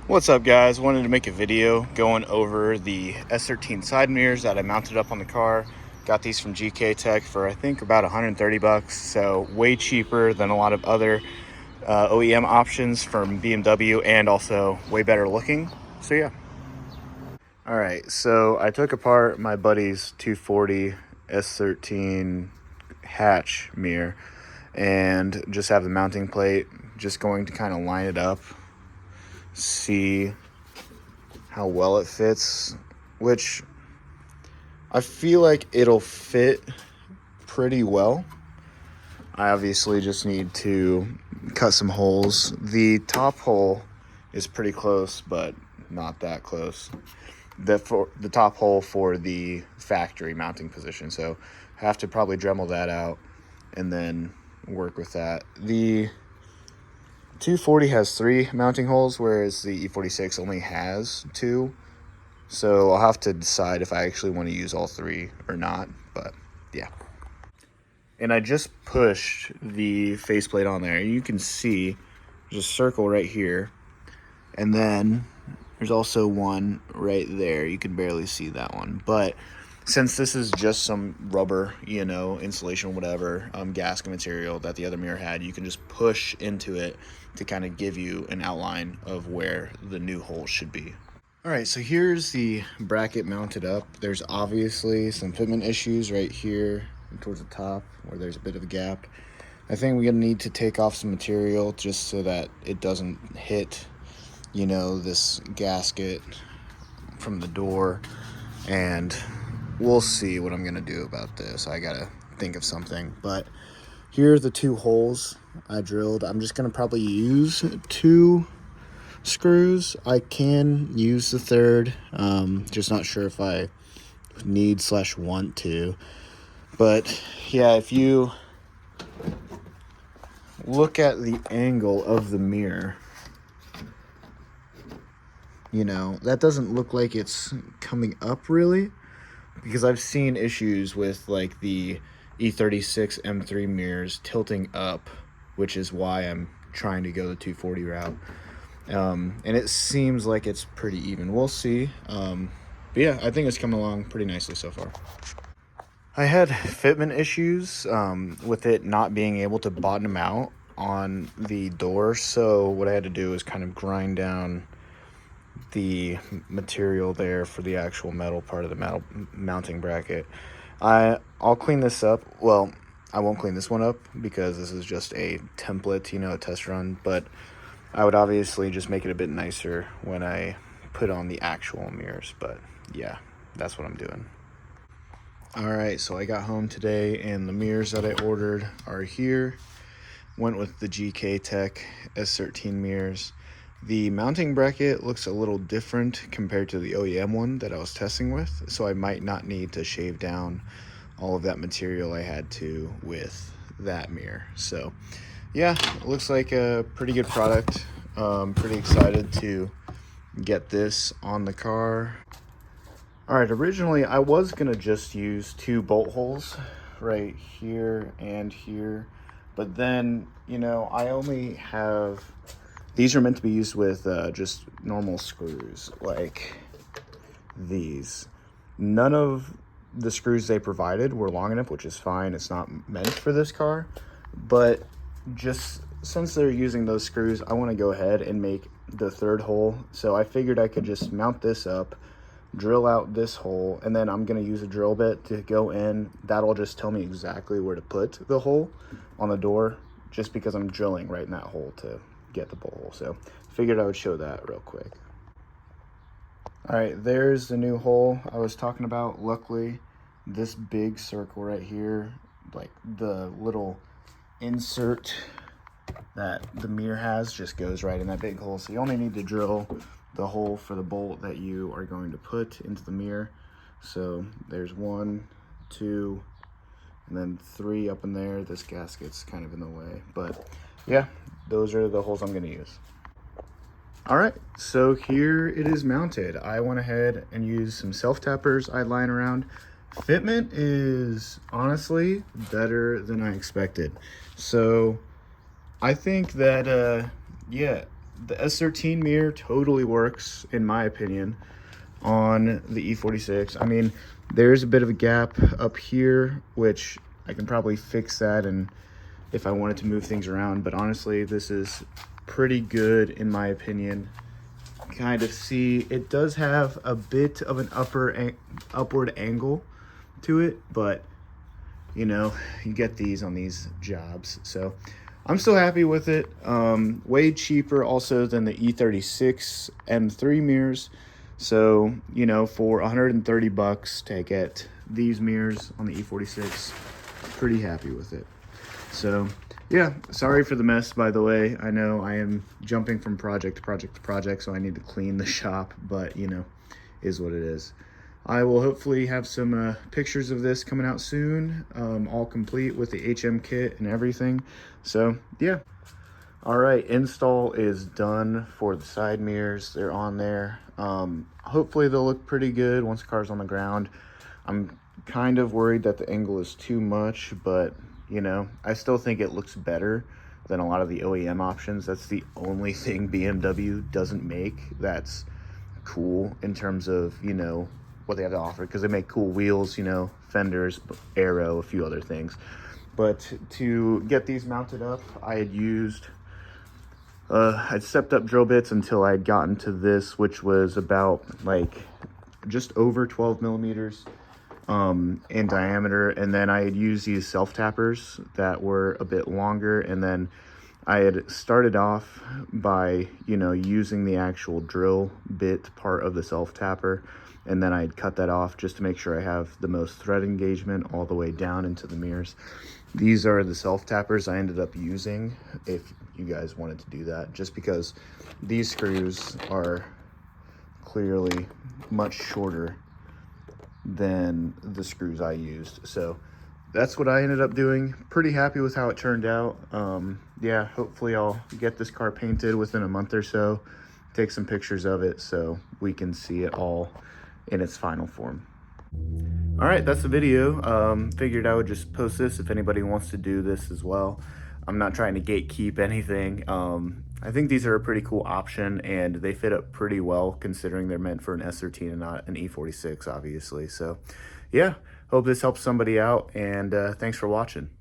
What's up, guys? Wanted to make a video going over the S13 side mirrors that I mounted up on the car. Got these from GK Tech for I think about 130 bucks, so way cheaper than a lot of other OEM options from BMW, and also way better looking. So yeah. All right, so I took apart my buddy's 240 S13 hatch mirror and just have the mounting plate. Just going to kind of line it up, see how well it fits, which I feel like it'll fit pretty well. I obviously just need to cut some holes. The top hole is pretty close, but not that close. The top hole for the factory mounting position, so I have to probably Dremel that out and then work with that. The 240 has 3 mounting holes, whereas the E46 only has 2. So I'll have to decide if I actually want to use all 3 or not, but yeah. And I just pushed the faceplate on there. You can see there's a circle right here, and then there's also one right there. You can barely see that one, but since this is just some rubber, insulation, whatever, gasket material that the other mirror had, you can just push into it to kind of give you an outline of where the new hole should be. All right, so here's the bracket mounted up. There's obviously some fitment issues right here towards the top where there's a bit of a gap. I think we're gonna need to take off some material just so that it doesn't hit, this gasket from the door, and we'll see what I'm gonna do about this. I gotta think of something, but here are the 2 holes I drilled. I'm just gonna probably use 2 screws. I can use the 3rd, just not sure if I need/want to. But yeah, if you look at the angle of the mirror, that doesn't look like it's coming up really, because I've seen issues with like the E36 M3 mirrors tilting up, which is why I'm trying to go the 240 route. And it seems like it's pretty even. We'll see. But yeah, I think it's coming along pretty nicely so far. I had fitment issues with it not being able to bottom out on the door, so what I had to do is kind of grind down the material there for the actual metal part of the metal mounting bracket. I'll clean this up. Well, I won't clean this one up because this is just a template, a test run, but I would obviously just make it a bit nicer when I put on the actual mirrors. But yeah, that's what I'm doing. All right, so I got home today and the mirrors that I ordered are here. Went with the GK Tech S13 mirrors. The mounting bracket looks a little different compared to the OEM one that I was testing with, so I might not need to shave down all of that material I had to with that mirror. So yeah, it looks like a pretty good product. Pretty excited to get this on the car. All right, originally I was gonna just use 2 bolt holes right here and here, but then, I only have, these are meant to be used with just normal screws like these. None of the screws they provided were long enough, which is fine. It's not meant for this car, but just since they're using those screws, I want to go ahead and make the 3rd hole. So I figured I could just mount this up, drill out this hole, and then I'm going to use a drill bit to go in. That'll just tell me exactly where to put the hole on the door, just because I'm drilling right in that hole to get the bolt hole. So figured I would show that real quick. All right, there's the new hole I was talking about. Luckily, this big circle right here, like the little insert that the mirror has, just goes right in that big hole. So you only need to drill the hole for the bolt that you are going to put into the mirror. So there's 1, 2, and then 3 up in there. This gasket's kind of in the way, but yeah, those are the holes I'm going to use. All right, so here it is mounted. I went ahead and used some self-tappers I had lying around. Fitment is honestly better than I expected. So I think that, yeah, the S13 mirror totally works, in my opinion, on the E46. I mean, there's a bit of a gap up here, which I can probably fix that and if I wanted to move things around, but honestly, this is pretty good in my opinion. Kind of see, it does have a bit of an upward angle to it, but you know, you get these on these jobs, so I'm still happy with it. Way cheaper also than the E36 M3 mirrors. So, you know, for 130 bucks to get these mirrors on the E46, pretty happy with it. So, yeah, sorry for the mess, by the way. I know I am jumping from project to project to project, so I need to clean the shop, but, you know, is what it is. I will hopefully have some pictures of this coming out soon, all complete with the HM kit and everything. So, yeah. All right, install is done for the side mirrors. They're on there. Hopefully they'll look pretty good once the car's on the ground. I'm kind of worried that the angle is too much, but you know, I still think it looks better than a lot of the OEM options. That's the only thing BMW doesn't make that's cool in terms of, you know, what they have to offer, because they make cool wheels, you know, fenders, aero, a few other things. But to get these mounted up, I had used I'd stepped up drill bits until I had gotten to this, which was about like just over 12 millimeters in diameter. And then I had used these self tappers that were a bit longer. And then I had started off by, you know, using the actual drill bit part of the self tapper. And then I'd cut that off just to make sure I have the most thread engagement all the way down into the mirrors. These are the self tappers I ended up using if you guys wanted to do that, just because these screws are clearly much shorter than the screws I used. So that's what I ended up doing. Pretty happy with how it turned out. Yeah, hopefully I'll get this car painted within a month or so, take some pictures of it so we can see it all in its final form. All right, that's the video. Figured I would just post this if anybody wants to do this as well. I'm not trying to gatekeep anything. I think these are a pretty cool option, and they fit up pretty well considering they're meant for an S13 and not an E46, obviously. So yeah, hope this helps somebody out, and thanks for watching.